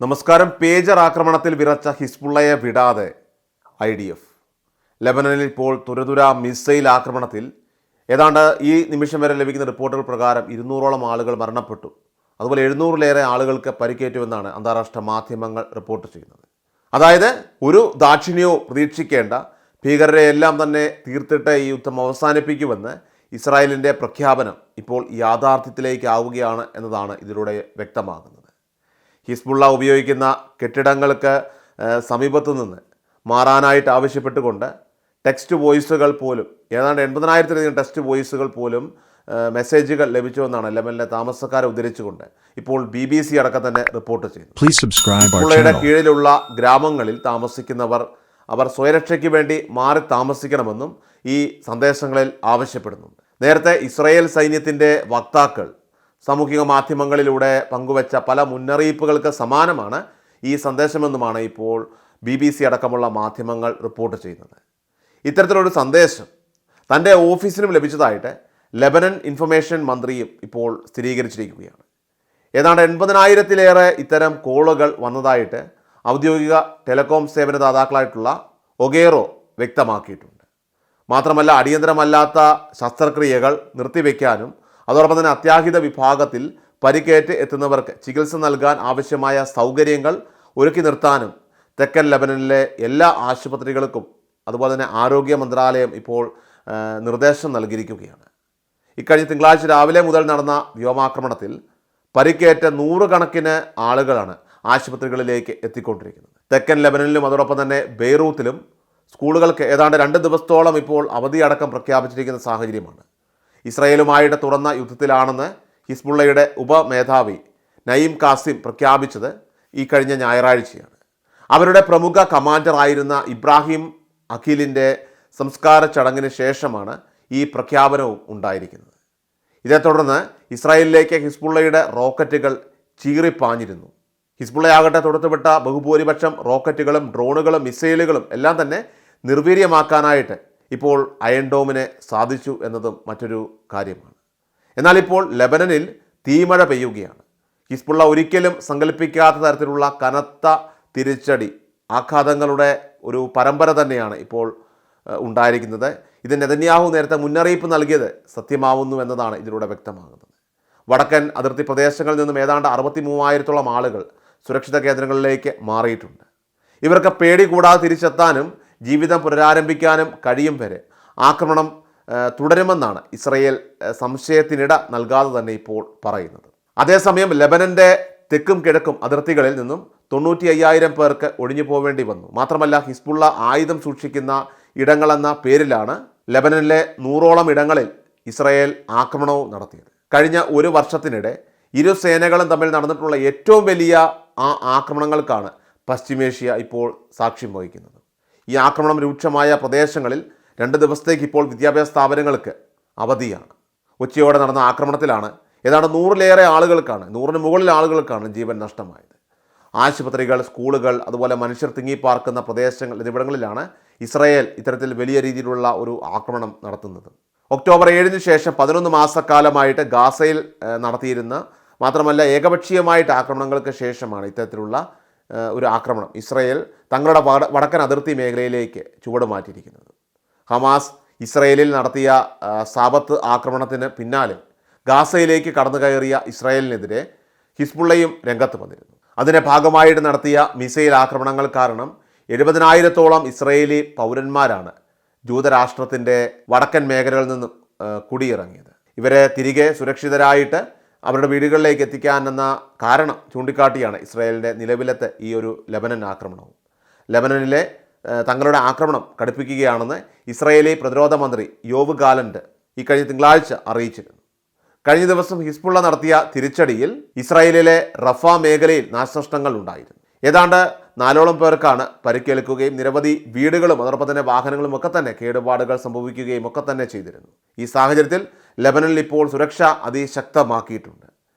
നമസ്കാരം. പേജർ ആക്രമണത്തിൽ വിറച്ച ഹിസ്ബുള്ളയെ വിടാതെ IDF. ലെബനനിൽ ഇപ്പോൾ തുരതുര മിസൈൽ ആക്രമണത്തിൽ ഏതാണ്ട് ഈ നിമിഷം വരെ ലഭിക്കുന്ന റിപ്പോർട്ടുകൾ പ്രകാരം 200ഓളം ആളുകൾ മരണപ്പെട്ടു. അതുപോലെ 700-ലേറെ ആളുകൾക്ക് പരിക്കേറ്റുവെന്നാണ് അന്താരാഷ്ട്ര മാധ്യമങ്ങൾ റിപ്പോർട്ട് ചെയ്യുന്നത്. അതായത് ഒരു ദാക്ഷിണ്യവും പ്രതീക്ഷിക്കേണ്ട, ഭീകരരെ എല്ലാം തന്നെ തീർത്തിട്ട് ഈ യുദ്ധം അവസാനിപ്പിക്കുമെന്ന് ഇസ്രായേലിൻ്റെ പ്രഖ്യാപനം ഇപ്പോൾ യാഥാർത്ഥ്യത്തിലേക്കാവുകയാണ് എന്നതാണ് ഇതിലൂടെ വ്യക്തമാകുന്നത്. ഹിസ്ബുള്ള ഉപയോഗിക്കുന്ന കെട്ടിടങ്ങൾക്ക് സമീപത്തു നിന്ന് മാറാനായിട്ട് ആവശ്യപ്പെട്ടുകൊണ്ട് ടെക്സ്റ്റ് വോയിസുകൾ പോലും ഏതാണ്ട് 80,000-ലധികം ടെക്സ്റ്റ് വോയിസുകൾ പോലും മെസ്സേജുകൾ ലഭിച്ചുവെന്നാണ് ലെബനനിലെ താമസക്കാരെ ഉദ്ധരിച്ചുകൊണ്ട് ഇപ്പോൾ BBC അടക്കം തന്നെ റിപ്പോർട്ട് ചെയ്യുന്നു. ഹിസ്ബുള്ളയുടെ കീഴിലുള്ള ഗ്രാമങ്ങളിൽ താമസിക്കുന്നവർ അവർ സ്വയരക്ഷയ്ക്ക് വേണ്ടി മാറി താമസിക്കണമെന്നും ഈ സന്ദേശങ്ങളിൽ ആവശ്യപ്പെടുന്നുണ്ട്. നേരത്തെ ഇസ്രായേൽ സൈന്യത്തിൻ്റെ വക്താക്കൾ സാമൂഹിക മാധ്യമങ്ങളിലൂടെ പങ്കുവച്ച പല മുന്നറിയിപ്പുകൾക്ക് സമാനമാണ് ഈ സന്ദേശമെന്നുമാണ് ഇപ്പോൾ BBC അടക്കമുള്ള മാധ്യമങ്ങൾ റിപ്പോർട്ട് ചെയ്യുന്നത്. ഇത്തരത്തിലൊരു സന്ദേശം തൻ്റെ ഓഫീസിനും ലഭിച്ചതായിട്ട് ലെബനൻ ഇൻഫർമേഷൻ മന്ത്രിയും ഇപ്പോൾ സ്ഥിരീകരിച്ചിരിക്കുകയാണ്. ഏതാണ്ട് 80,000-ലേറെ ഇത്തരം കോളുകൾ വന്നതായിട്ട് ഔദ്യോഗിക ടെലികോം സേവനദാതാക്കളായിട്ടുള്ള ഒഗേറോ വ്യക്തമാക്കിയിട്ടുണ്ട്. മാത്രമല്ല, അടിയന്തരമല്ലാത്ത ശസ്ത്രക്രിയകൾ നിർത്തിവെക്കാനും അതോടൊപ്പം തന്നെ അത്യാഹിത വിഭാഗത്തിൽ പരിക്കേറ്റ് എത്തുന്നവർക്ക് ചികിത്സ നൽകാൻ ആവശ്യമായ സൗകര്യങ്ങൾ ഒരുക്കി നിർത്താനും തെക്കൻ ലെബനനിലെ എല്ലാ ആശുപത്രികൾക്കും അതുപോലെ തന്നെ ആരോഗ്യ മന്ത്രാലയം ഇപ്പോൾ നിർദ്ദേശം നൽകിയിരിക്കുകയാണ്. ഇക്കഴിഞ്ഞ തിങ്കളാഴ്ച രാവിലെ മുതൽ നടന്ന വ്യോമാക്രമണത്തിൽ പരിക്കേറ്റ 100 കണക്കിന് ആളുകളാണ് ആശുപത്രികളിലേക്ക് എത്തിക്കൊണ്ടിരിക്കുന്നത്. തെക്കൻ ലെബനനിലും അതോടൊപ്പം തന്നെ ബെയ്റൂത്തിലും സ്കൂളുകൾക്ക് ഏതാണ്ട് 2 ദിവസത്തോളം ഇപ്പോൾ അവധിയടക്കം പ്രഖ്യാപിച്ചിരിക്കുന്ന സാഹചര്യമാണ്. ഇസ്രായേലുമായിട്ട് തുറന്ന യുദ്ധത്തിലാണെന്ന് ഹിസ്ബുള്ളയുടെ ഉപമേധാവി നയീം കാസിം പ്രഖ്യാപിച്ചത് ഈ കഴിഞ്ഞ ഞായറാഴ്ചയാണ്. അവരുടെ പ്രമുഖ കമാൻഡറായിരുന്ന ഇബ്രാഹിം അഖീലിൻ്റെ സംസ്കാര ചടങ്ങിന് ശേഷമാണ് ഈ പ്രഖ്യാപനവും ഉണ്ടായിരിക്കുന്നത്. ഇതേ തുടർന്ന് ഇസ്രായേലിലേക്ക് ഹിസ്ബുള്ളയുടെ റോക്കറ്റുകൾ ചീറിപ്പാഞ്ഞിരുന്നു. ഹിസ്ബുള്ളയാകട്ടെ തൊടുത്തുവിട്ട ബഹുഭൂരിപക്ഷം റോക്കറ്റുകളും ഡ്രോണുകളും മിസൈലുകളും എല്ലാം തന്നെ നിർവീര്യമാക്കാനായിട്ട് ഇപ്പോൾ അയൺ ഡോമിനെ സാധിച്ചു എന്നതും മറ്റൊരു കാര്യമാണ്. എന്നാൽ ഇപ്പോൾ ലെബനനിൽ തീമഴ പെയ്യുകയാണ്. ഹിസ്ബുള്ള ഒരിക്കലും സങ്കല്പിക്കാത്ത തരത്തിലുള്ള കനത്ത തിരിച്ചടി ആഘാതങ്ങളുടെ ഒരു പരമ്പര തന്നെയാണ് ഇപ്പോൾ ഉണ്ടായിരിക്കുന്നത്. ഇത് നെതന്യാഹു നേരത്തെ മുന്നറിയിപ്പ് നൽകിയത് സത്യമാവുന്നു എന്നതാണ് ഇതിലൂടെ വ്യക്തമാകുന്നത്. വടക്കൻ അതിർത്തി പ്രദേശങ്ങളിൽ നിന്നും ഏതാണ്ട് 63,000-ഓളം ആളുകൾ സുരക്ഷിത കേന്ദ്രങ്ങളിലേക്ക് മാറിയിട്ടുണ്ട്. ഇവർക്ക് പേടി കൂടാതെ തിരിച്ചെത്താനും ജീവിതം പുനരാരംഭിക്കാനും കഴിയും വരെ ആക്രമണം തുടരുമെന്നാണ് ഇസ്രായേൽ സംശയത്തിനിട നൽകാതെ തന്നെ ഇപ്പോൾ പറയുന്നത്. അതേസമയം ലെബനൻ്റെ തെക്കും കിഴക്കും അതിർത്തികളിൽ നിന്നും 95,000 പേർക്ക് ഒഴിഞ്ഞു പോവേണ്ടി വന്നു. മാത്രമല്ല, ഹിസ്ബുള്ള ആയുധം സൂക്ഷിക്കുന്ന ഇടങ്ങളെന്ന പേരിലാണ് ലെബനനിലെ 100ഓളം ഇടങ്ങളിൽ ഇസ്രായേൽ ആക്രമണവും നടത്തിയത്. കഴിഞ്ഞ ഒരു വർഷത്തിനിടെ ഇരു സേനകളും തമ്മിൽ നടന്നിട്ടുള്ള ഏറ്റവും വലിയ ആക്രമണങ്ങൾക്കാണ് പശ്ചിമേഷ്യ ഇപ്പോൾ സാക്ഷ്യം വഹിക്കുന്നത്. ഈ ആക്രമണം രൂക്ഷമായ പ്രദേശങ്ങളിൽ 2 ദിവസത്തേക്ക് ഇപ്പോൾ വിദ്യാഭ്യാസ സ്ഥാപനങ്ങൾക്ക് അവധിയാണ്. ഉച്ചയോടെ നടന്ന ആക്രമണത്തിലാണ് ഏതാണ്ട് 100-ലേറെ ആളുകൾക്കാണ് 100-ന് മുകളിൽ ആളുകൾക്കാണ് ജീവൻ നഷ്ടമായത്. ആശുപത്രികൾ, സ്കൂളുകൾ, അതുപോലെ മനുഷ്യർ തിങ്ങിപ്പാർക്കുന്ന പ്രദേശങ്ങൾ എന്നിവിടങ്ങളിലാണ് ഇസ്രായേൽ ഇത്തരത്തിൽ വലിയ രീതിയിലുള്ള ഒരു ആക്രമണം നടത്തുന്നത്. ഒക്ടോബർ 7-ന് ശേഷം 11 മാസക്കാലമായിട്ട് ഗാസയിൽ നടത്തിയിരുന്ന, മാത്രമല്ല ഏകപക്ഷീയമായിട്ട് ആക്രമണങ്ങൾക്ക് ശേഷമാണ് ഇത്തരത്തിലുള്ള ഒരു ആക്രമണം ഇസ്രായേൽ തങ്ങളുടെ വടക്കൻ അതിർത്തി മേഖലയിലേക്ക് ചുവട് മാറ്റിയിരിക്കുന്നത്. ഹമാസ് ഇസ്രായേലിൽ നടത്തിയ സാബത്ത് ആക്രമണത്തിന് പിന്നാലെ ഗാസയിലേക്ക് കടന്നു കയറിയ ഇസ്രായേലിനെതിരെ ഹിസ്ബുള്ളയും രംഗത്ത് വന്നിരുന്നു. അതിൻ്റെ ഭാഗമായിട്ട് നടത്തിയ മിസൈൽ ആക്രമണങ്ങൾ കാരണം 70,000-ഓളം ഇസ്രായേലി പൗരന്മാരാണ് ജൂതരാഷ്ട്രത്തിൻ്റെ വടക്കൻ മേഖലകളിൽ നിന്നും കുടിയിറങ്ങിയത്. ഇവരെ തിരികെ സുരക്ഷിതരായിട്ട് അവരുടെ വീടുകളിലേക്ക് എത്തിക്കാനെന്ന കാരണം ചൂണ്ടിക്കാട്ടിയാണ് ഇസ്രായേലിൻ്റെ നിലവിലത്തെ ഈ ഒരു ലെബനൻ ആക്രമണവും. ലെബനനിലെ തങ്ങളുടെ ആക്രമണം കടുപ്പിക്കുകയാണെന്ന് ഇസ്രായേലി പ്രതിരോധ മന്ത്രി യോവ് ഗാലന്റ് ഈ കഴിഞ്ഞ തിങ്കളാഴ്ച അറിയിച്ചിരുന്നു. കഴിഞ്ഞ ദിവസം ഹിസ്ബുള്ള നടത്തിയ തിരിച്ചടിയിൽ ഇസ്രായേലിലെ റഫ മേഖലയിൽ നാശനഷ്ടങ്ങൾ ഉണ്ടായിരുന്നു. ഏതാണ്ട് 4ഓളം പേർക്കാണ് പരിക്കേൽക്കുകയും നിരവധി വീടുകളും അതോടൊപ്പം തന്നെ വാഹനങ്ങളും ഒക്കെ തന്നെ കേടുപാടുകൾ സംഭവിക്കുകയും ഒക്കെ തന്നെ ചെയ്തിരുന്നു. ഈ സാഹചര്യത്തിൽ ലെബനനിൽ ഇപ്പോൾ സുരക്ഷ അതിശക്തമാക്കിയിട്ടുണ്ട്.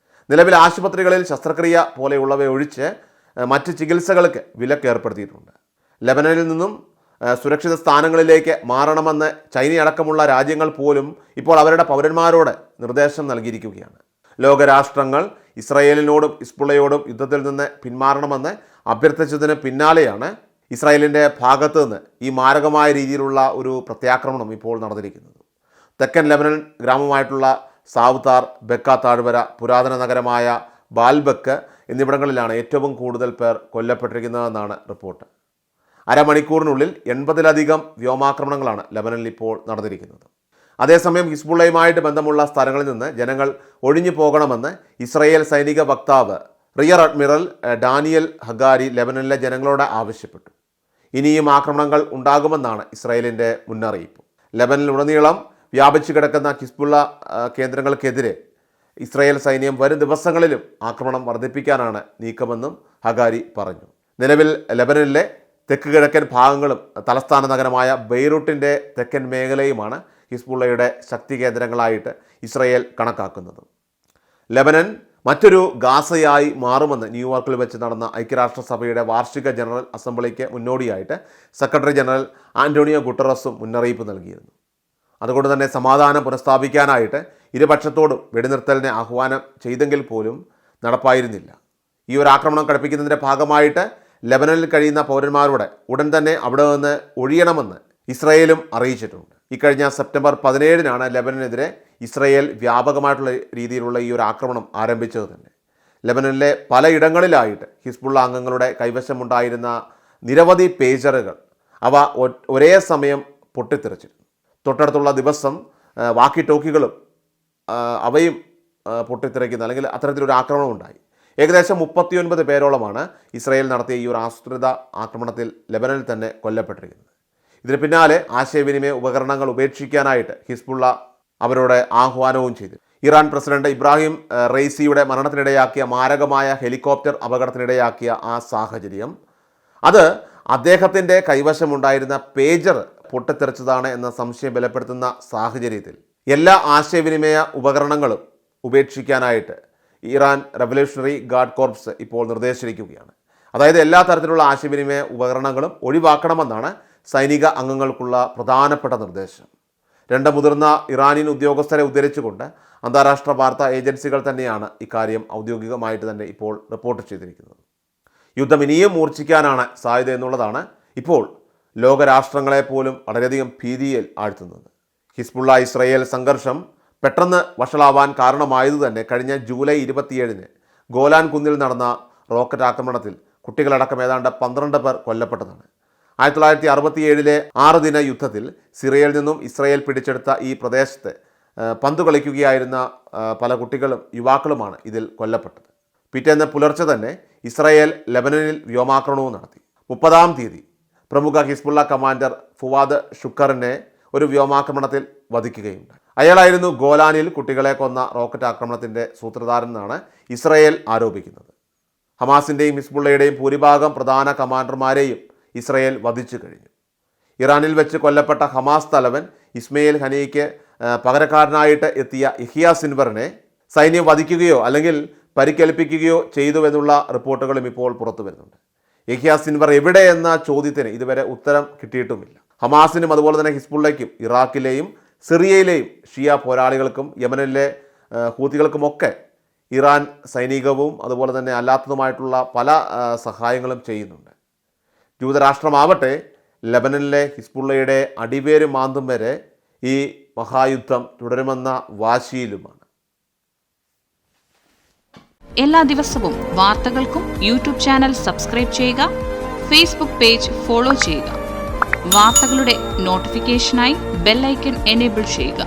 നിലവിൽ ആശുപത്രികളിൽ ശസ്ത്രക്രിയ പോലെയുള്ളവ ഒഴിച്ച് മറ്റ് ചികിത്സകൾക്ക് വിലക്ക് ഏർപ്പെടുത്തിയിട്ടുണ്ട്. ലെബനനിൽ നിന്നും സുരക്ഷിത സ്ഥാനങ്ങളിലേക്ക് മാറണമെന്ന് ചൈനയടക്കമുള്ള രാജ്യങ്ങൾ പോലും ഇപ്പോൾ അവരുടെ പൗരന്മാരോട് നിർദ്ദേശം നൽകിയിരിക്കുകയാണ്. ലോകരാഷ്ട്രങ്ങൾ ഇസ്രായേലിനോടും ഹിസ്ബുള്ളയോടും യുദ്ധത്തിൽ നിന്ന് പിന്മാറണമെന്ന് അഭ്യർത്ഥിച്ചതിന് പിന്നാലെയാണ് ഇസ്രായേലിൻ്റെ ഭാഗത്തു നിന്ന് ഈ മാരകമായ രീതിയിലുള്ള ഒരു പ്രത്യാക്രമണം ഇപ്പോൾ നടന്നിരിക്കുന്നത്. തെക്കൻ ലെബനൻ ഗ്രാമമായിട്ടുള്ള സാവുത്താർ, ബെക്ക താഴ്വര, പുരാതന നഗരമായ ബാൽബക്ക് എന്നിവിടങ്ങളിലാണ് ഏറ്റവും കൂടുതൽ പേർ കൊല്ലപ്പെട്ടിരിക്കുന്നതെന്നാണ് റിപ്പോർട്ട്. അരമണിക്കൂറിനുള്ളിൽ 80-ലധികം വ്യോമാക്രമണങ്ങളാണ് ലെബനനിൽ ഇപ്പോൾ നടന്നിരിക്കുന്നത്. അതേസമയം ഹിസ്ബുള്ളയുമായിട്ട് ബന്ധമുള്ള സ്ഥലങ്ങളിൽ നിന്ന് ജനങ്ങൾ ഒഴിഞ്ഞു പോകണമെന്ന് ഇസ്രായേൽ സൈനിക വക്താവ് റിയർ അഡ്മിറൽ ഡാനിയൽ ഹഗാരി ലെബനനിലെ ജനങ്ങളോട് ആവശ്യപ്പെട്ടു. ഇനിയും ആക്രമണങ്ങൾ ഉണ്ടാകുമെന്നാണ് ഇസ്രായേലിൻ്റെ മുന്നറിയിപ്പ്. ലെബനനിലുടനീളം വ്യാപിച്ചു കിടക്കുന്ന ഹിസ്ബുള്ള കേന്ദ്രങ്ങൾക്കെതിരെ ഇസ്രായേൽ സൈന്യം വരും ദിവസങ്ങളിലും ആക്രമണം വർദ്ധിപ്പിക്കാനാണ് നീക്കമെന്നും ഹഗാരി പറഞ്ഞു. നിലവിൽ ലെബനനിലെ തെക്ക് കിഴക്കൻ ഭാഗങ്ങളും തലസ്ഥാന നഗരമായ ബെയ്റൂട്ടിൻ്റെ തെക്കൻ മേഖലയുമാണ് ഹിസ്ബുള്ളയുടെ ശക്തി കേന്ദ്രങ്ങളായിട്ട് ഇസ്രായേൽ കണക്കാക്കുന്നത്. ലെബനൻ മറ്റൊരു ഗാസയായി മാറുമെന്ന് ന്യൂയോർക്കിൽ വെച്ച് നടന്ന ഐക്യരാഷ്ട്രസഭയുടെ വാർഷിക ജനറൽ അസംബ്ലിക്ക് മുന്നോടിയായിട്ട് സെക്രട്ടറി ജനറൽ ആൻ്റോണിയോ ഗുട്ടറസും മുന്നറിയിപ്പ് നൽകിയിരുന്നു. അതുകൊണ്ട് തന്നെ സമാധാനം പുനഃസ്ഥാപിക്കാനായിട്ട് ഇരുപക്ഷത്തോടും വെടിനിർത്തലിനെ ആഹ്വാനം ചെയ്തെങ്കിൽ പോലും നടപ്പായിരുന്നില്ല. ഈ ഒരു ആക്രമണം കടുപ്പിക്കുന്നതിൻ്റെ ഭാഗമായിട്ട് ലെബനനിൽ കഴിയുന്ന പൗരന്മാരോട് ഉടൻ തന്നെ അവിടെ നിന്ന് ഒഴിയണമെന്ന് ഇസ്രായേലും അറിയിച്ചിട്ടുണ്ട്. ഇക്കഴിഞ്ഞ സെപ്റ്റംബർ 17-നാണ് ലെബനനെതിരെ ഇസ്രായേൽ വ്യാപകമായിട്ടുള്ള രീതിയിലുള്ള ഈ ഒരു ആക്രമണം ആരംഭിച്ചത് തന്നെ. ലെബനനിലെ പലയിടങ്ങളിലായിട്ട് ഹിസ്ബുള്ള അംഗങ്ങളുടെ കൈവശമുണ്ടായിരുന്ന നിരവധി പേജറുകൾ അവ ഒരേ സമയം പൊട്ടിത്തെറിച്ചിരുന്നു. തൊട്ടടുത്തുള്ള ദിവസം വാക്കി ടോക്കികളും അവയും പൊട്ടിത്തെറിക്കുന്ന അല്ലെങ്കിൽ അത്തരത്തിലൊരു ആക്രമണം ഉണ്ടായി. ഏകദേശം 39 പേരോളമാണ് ഇസ്രായേൽ നടത്തിയ ഈ ഒരു ആസൂത്രിത ആക്രമണത്തിൽ ലെബനനിൽ തന്നെ കൊല്ലപ്പെട്ടിരിക്കുന്നത്. ഇതിന് പിന്നാലെ ആശയവിനിമയ ഉപകരണങ്ങൾ ഉപേക്ഷിക്കാനായിട്ട് ഹിസ്ബുള്ള അവരോട് ആഹ്വാനവും ചെയ്തു. ഇറാൻ പ്രസിഡന്റ് ഇബ്രാഹിം റൈസിയുടെ മരണത്തിനിടയാക്കിയ മാരകമായ ഹെലികോപ്റ്റർ അപകടത്തിനിടയാക്കിയ ആ സാഹചര്യം, അത് അദ്ദേഹത്തിൻ്റെ കൈവശമുണ്ടായിരുന്ന പേജർ പൊട്ടിത്തെറിച്ചതാണ് എന്ന സംശയം ബലപ്പെടുത്തുന്ന സാഹചര്യത്തിൽ എല്ലാ ആശയവിനിമയ ഉപകരണങ്ങളും ഉപേക്ഷിക്കാനായിട്ട് ഇറാൻ റവല്യൂഷണറി ഗാർഡ് കോർപ്സ് ഇപ്പോൾ നിർദ്ദേശിച്ചിരിക്കുകയാണ്. അതായത് എല്ലാ തരത്തിലുള്ള ആശയവിനിമയ ഉപകരണങ്ങളും ഒഴിവാക്കണമെന്നാണ് സൈനിക അംഗങ്ങൾക്കുള്ള പ്രധാനപ്പെട്ട നിർദ്ദേശം. 2 മുതിർന്ന ഇറാനിയൻ ഉദ്യോഗസ്ഥരെ ഉദ്ധരിച്ചുകൊണ്ട് അന്താരാഷ്ട്ര വാർത്താ ഏജൻസികൾ തന്നെയാണ് ഇക്കാര്യം ഔദ്യോഗികമായിട്ട് തന്നെ ഇപ്പോൾ റിപ്പോർട്ട് ചെയ്തിരിക്കുന്നത്. യുദ്ധം ഇനിയും മൂർച്ഛിക്കാനാണ് സാധ്യത എന്നുള്ളതാണ് ഇപ്പോൾ ലോകരാഷ്ട്രങ്ങളെ പോലും വളരെയധികം ഭീതിയിൽ ആഴ്ത്തുന്നത്. ഹിസ്ബുള്ള ഇസ്രായേൽ സംഘർഷം പെട്ടെന്ന് വഷളാവാൻ കാരണമായത് തന്നെ കഴിഞ്ഞ ജൂലൈ 27-ന് ഗോലാൻ കുന്നിൽ നടന്ന റോക്കറ്റ് ആക്രമണത്തിൽ കുട്ടികളടക്കം ഏതാണ്ട് 12 പേർ കൊല്ലപ്പെട്ടതാണ്. 1967-ലെ 6 ദിന യുദ്ധത്തിൽ സിറിയയിൽ നിന്നും ഇസ്രായേൽ പിടിച്ചെടുത്ത ഈ പ്രദേശത്ത് പന്ത് കളിക്കുകയായിരുന്ന പല കുട്ടികളും യുവാക്കളുമാണ് ഇതിൽ കൊല്ലപ്പെട്ടത്. പിറ്റേന്ന് പുലർച്ചെ തന്നെ ഇസ്രായേൽ ലെബനനിൽ വ്യോമാക്രമണവും നടത്തി. 30-ാം തീയതി പ്രമുഖ ഹിസ്ബുള്ള കമാൻഡർ ഫുവാദ് ഷുക്കറിനെ ഒരു വ്യോമാക്രമണത്തിൽ വധിക്കുകയുണ്ടായി. അയാളായിരുന്നു ഗോലാനിൽ കുട്ടികളെ കൊന്ന റോക്കറ്റ് ആക്രമണത്തിൻ്റെ സൂത്രധാരൻ എന്നാണ് ഇസ്രായേൽ ആരോപിക്കുന്നത്. ഹമാസിൻ്റെയും ഹിസ്ബുള്ളയുടെയും ഭൂരിഭാഗം പ്രധാന കമാൻഡർമാരെയും ഇസ്രായേൽ വധിച്ചു കഴിഞ്ഞു. ഇറാനിൽ വെച്ച് കൊല്ലപ്പെട്ട ഹമാസ് തലവൻ ഇസ്മയിൽ ഹനിയയ്ക്ക് പകരക്കാരനായിട്ട് എത്തിയ യഹിയ സിൻവറിനെ സൈന്യം വധിക്കുകയോ അല്ലെങ്കിൽ പരിക്കേൽപ്പിക്കുകയോ ചെയ്തുവെന്നുള്ള റിപ്പോർട്ടുകളും ഇപ്പോൾ പുറത്തു വരുന്നുണ്ട്. യഹിയ സിൻവർ എവിടെ എന്ന ചോദ്യത്തിന് ഇതുവരെ ഉത്തരം കിട്ടിയിട്ടുമില്ല. ഹമാസിനും അതുപോലെ തന്നെ ഹിസ്ബുള്ളയ്ക്കും ഇറാഖിലെയും സിറിയയിലെയും ഷിയ പോരാളികൾക്കും യമനിലെ ഹൂതികൾക്കുമൊക്കെ ഇറാൻ സൈനികവും അതുപോലെ തന്നെ അല്ലാത്തതുമായിട്ടുള്ള പല സഹായങ്ങളും ചെയ്യുന്നുണ്ട്. ജൂതരാഷ്ട്രമാവട്ടെ ലെബനനിലെ ഹിസ്ബുള്ളയുടെ അടിവേര് മാന്തും വരെ ഈ മഹായുദ്ധം തുടരുമെന്ന വാശിയിലുമാണ്. എല്ലാ ദിവസവും വാർത്തകൾക്കും യൂട്യൂബ് ചാനൽ സബ്സ്ക്രൈബ് ചെയ്യുക, ഫേസ്ബുക്ക് പേജ് ഫോളോ ചെയ്യുക. വാർത്തകളുടെ നോട്ടിഫിക്കേഷനായി ബെൽ ഐക്കൺ എനേബിൾ ചെയ്യുക.